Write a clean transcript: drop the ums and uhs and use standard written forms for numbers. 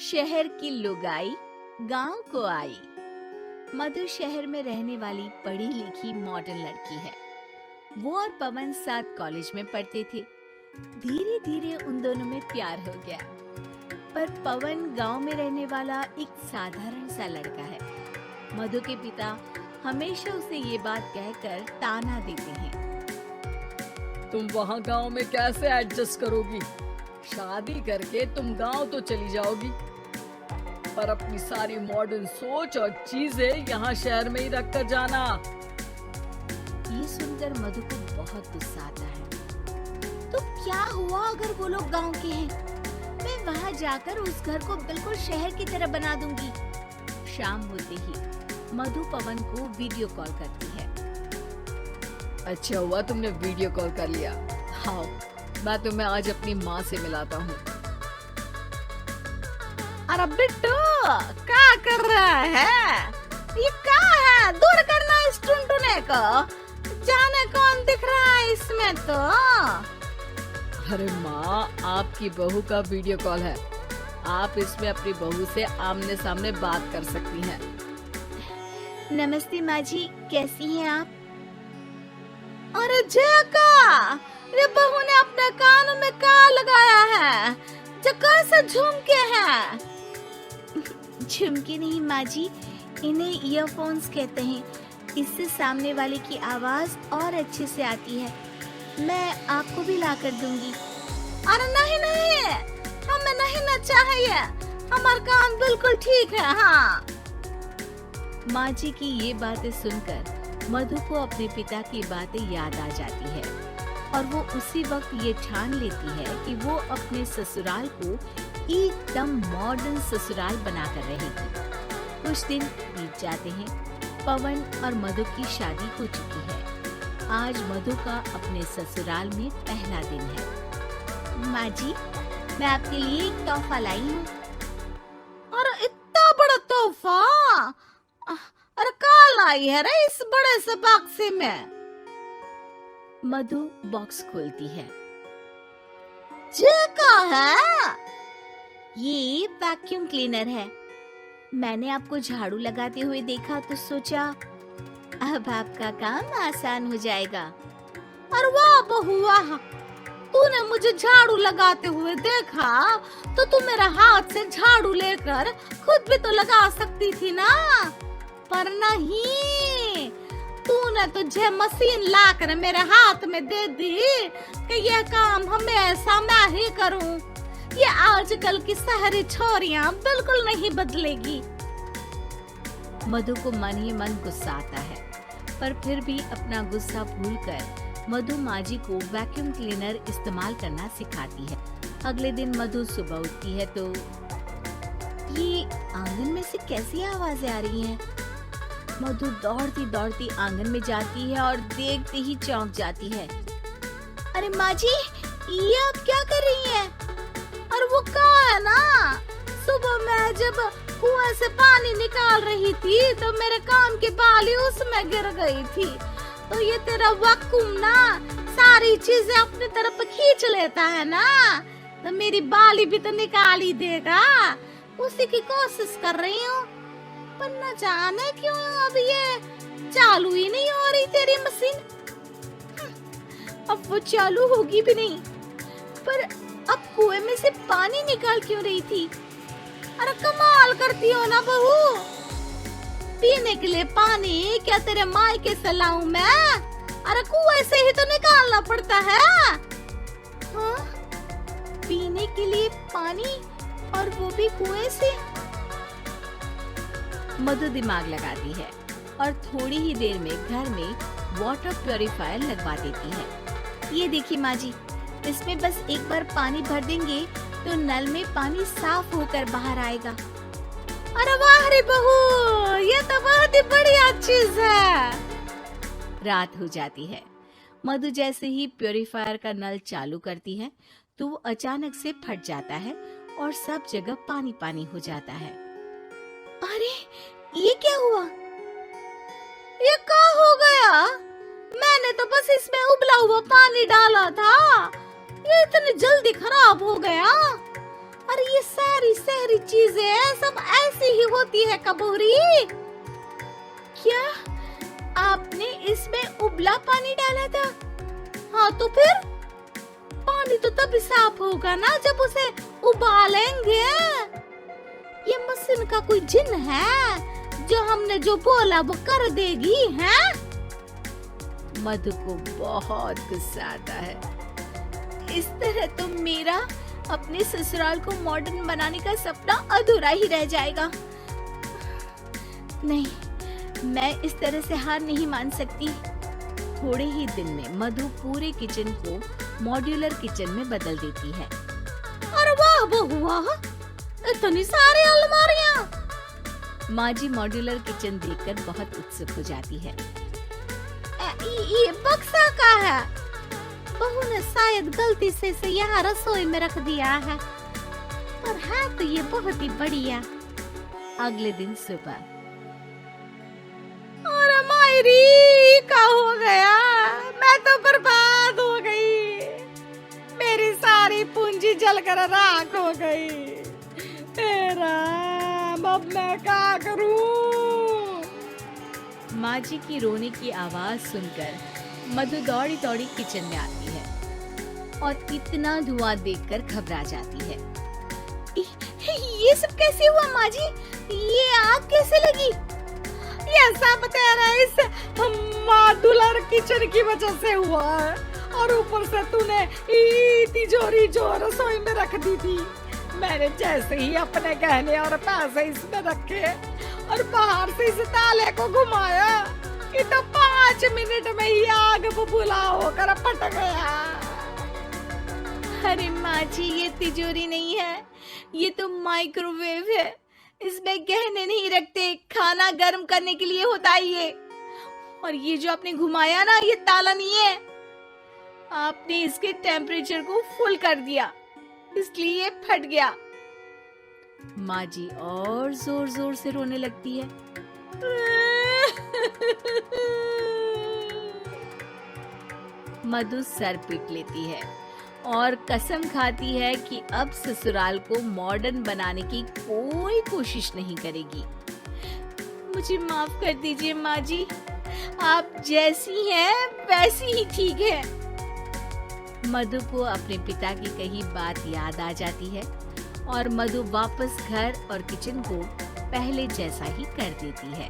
शहर की लुगाई गांव को आई। मधु शहर में रहने वाली पढ़ी लिखी मॉडर्न लड़की है। वो और पवन साथ कॉलेज में पढ़ते थे। धीरे धीरे उन दोनों में प्यार हो गया। पर पवन गांव में रहने वाला एक साधारण सा लड़का है। मधु के पिता हमेशा उसे ये बात कहकर ताना देते हैं। तुम वहाँ गांव में कैसे एडजस्ट करोगी? शादी करके तुम गांव तो चली जाओगी, पर अपनी सारी मॉडर्न सोच और चीजें यहाँ शहर में ही रख कर जाना। ये सुनकर मधु को बहुत गुस्सा आता है। तो क्या हुआ अगर वो लोग गांव के हैं? मैं वहाँ जाकर उस घर को बिल्कुल शहर की तरह बना दूंगी। शाम होते ही मधु पवन को वीडियो कॉल करती है। अच्छा हुआ तुमने वीडियो कॉल कर लिया। हाँ, मैं तुम्हें आज अपनी माँ से मिलाता हूँ। अरे बिट्टू, क्या कर रहा है? ये क्या है? दूर करना इस टुनटुने को। जाने कौन दिख रहा है इसमें तो। अरे माँ, आपकी बहू का वीडियो कॉल है। आप इसमें अपनी बहू से आमने सामने बात कर सकती हैं। नमस्ते माँ जी, कैसी हैं आप? अरे जका, ये बहू ने अपने कानों में क्या लगाया है? जका से झुमके हैं। झुमके नहीं माँ जी, इन्हें ईयरफोन्स कहते हैं। इससे सामने वाले की आवाज और अच्छे से आती है। मैं आपको भी ला कर दूंगी। अरे नहीं नहीं, हमें नहीं ना चाहिए। हमारे कान बिल्कुल ठीक है। हाँ। माँ जी की ये बातें सुनकर मधु को अपने पिता की बातें याद आ जाती है और वो उसी वक्त ये ठान लेती है कि वो अपने ससुराल को एकदम मॉडर्न ससुराल बनाकर रहेगी। कुछ दिन बीत जाते हैं। पवन और मधु की शादी हो चुकी है। आज मधु का अपने ससुराल में पहला दिन है। माँ जी, मैं आपके लिए एक तोहफा लाई हूँ। अरे इतना बड़ा तोहफा! अरे क्या लाई है रे इस बड़े से बक्से में? मधु बॉक्स खोलती है। ये क्या है? ये वैक्यूम क्लीनर है। मैंने आपको झाड़ू लगाते हुए देखा तो सोचा अब आपका काम आसान हो जाएगा। अरे वाह बहू वाह! तूने मुझे झाड़ू लगाते हुए देखा तो तू मेरा हाथ से झाड़ू लेकर खुद भी तो लगा सकती थी ना। पर नहीं, तूने तुझे मशीन लाकर मेरे हाथ में दे दी कि यह काम हमेशा मैं ही करूं। ये आजकल की शहरी छोरियां बिल्कुल नहीं बदलेगी। मधु को मन ही मन गुस्सा आता है, पर फिर भी अपना गुस्सा भूलकर मधु माँ जी को वैक्यूम क्लीनर इस्तेमाल करना सिखाती है। अगले दिन मधु सुबह उठती है तो ये आंगन में से कैसी आवाजें आ रही हैं? मधु दौड़ती दौड़ती आंगन में जाती है और देखते ही चौंक जाती है। अरे माँ जी, ये आप क्या कर रही हैं? और वो क्या है ना, सुबह मैं जब कुएं से पानी निकाल रही थी तो मेरे कान की बाली उसमें गिर गई थी। तो ये तेरा वैक्यूम ना सारी चीजें अपनी तरफ खींच लेता है ना, तो मेरी बाली भी तो निकाल ही देगा। उसी की कोशिश कर रही हूँ, पर न जाने क्यों अब ये चालू ही नहीं हो रही तेरी मशीन। अब वो चालू होगी भी नहीं। पर अब कुएं में से पानी निकाल क्यों रही थी? अरे कमाल करती हो ना बहू। पीने के लिए पानी क्या तेरे मायके से लाऊं मैं? अरे कुएं से ही तो निकालना पड़ता है। हाँ, पीने के लिए पानी, और वो भी कुएं से। मधु दिमाग लगाती है और थोड़ी ही देर में घर में वाटर प्यूरिफायर लगवा देती है। ये देखिए माँ जी, इसमें बस एक बार पानी भर देंगे तो नल में पानी साफ होकर बाहर आएगा। अरे वाह रे बहू, ये तो बहुत ही बढ़िया चीज है। रात हो जाती है। मधु जैसे ही प्यूरिफायर का नल चालू करती है तो वो अचानक से फट जाता है और सब जगह पानी पानी हो जाता है। अरे ये क्या हुआ? ये क्या हो गया? मैंने तो बस इसमें उबला हुआ पानी डाला था, ये इतनी जल्दी खराब हो गया। अरे ये सारी शहरी चीजें सब ऐसी ही होती है कबूरी। क्या आपने इसमें उबला पानी डाला था? हाँ तो फिर पानी तो तभी साफ होगा ना जब उसे उबालेंगे। ये मशीन का कोई जिन है जो हमने जो बोला वो कर देगी है? मधु को बहुत गुस्सा आता है। इस तरह तो मेरा अपने ससुराल को मॉडर्न बनाने का सपना अधूरा ही रह जाएगा। नहीं, मैं इस तरह से हार नहीं मान सकती। थोड़े ही दिन में मधु पूरे किचन को मॉड्यूलर किचन में बदल देती है। अरे वाह बहुआ, इतनी सारी अलमारियां। माँ जी मॉड्यूलर किचन देखकर बहुत उत्सुक हो जाती है। ये बक्सा का है। बहू ने शायद गलती से इसे यहाँ रसोई में रख दिया है, पर है तो ये बहुत ही बढ़िया। अगले दिन सुबह। अरे मायरी क्या हो गया? मैं तो बर्बाद हो गई। मेरी सारी पूंजी जलकर राख हो गई। अब मैं क्या करूं? माँ जी की रोने की आवाज सुनकर मधु दौड़ी दौड़ी किचन में आती है और इतना धुआं देखकर घबरा जाती है। ये सब कैसे हुआ माँ जी? ये आग कैसे लगी? ये सब तेरा इस मॉड्यूलर किचन की वजह से हुआ है, और ऊपर से तूने तिजोरी जो रसोई में रख दी थी, मैंने जैसे ही अपने गहने और पैसे इसमें रखे और बाहर से इस ताले को घुमाया, ये तो 5 मिनट में ही आग बबूला होकर फट गया। अरे माँ जी, ये तिजोरी नहीं है, ये तो माइक्रोवेव है। इसमें गहने नहीं रखते, खाना गर्म करने के लिए होता है ये। और ये जो आपने घुमाया ना, ये ताला नहीं है, आपने इसके टेम्परेचर को फुल कर दिया, इसलिए ये फट गया। माँ जी और जोर जोर से रोने लगती है। मधु सर पीट लेती है और कसम खाती है कि अब ससुराल को मॉडर्न बनाने की कोई कोशिश नहीं करेगी। मुझे माफ कर दीजिए माँ जी, आप जैसी हैं वैसी ही ठीक है। मधु को अपने पिता की कही बात याद आ जाती है और मधु वापस घर और किचन को पहले जैसा ही कर देती है।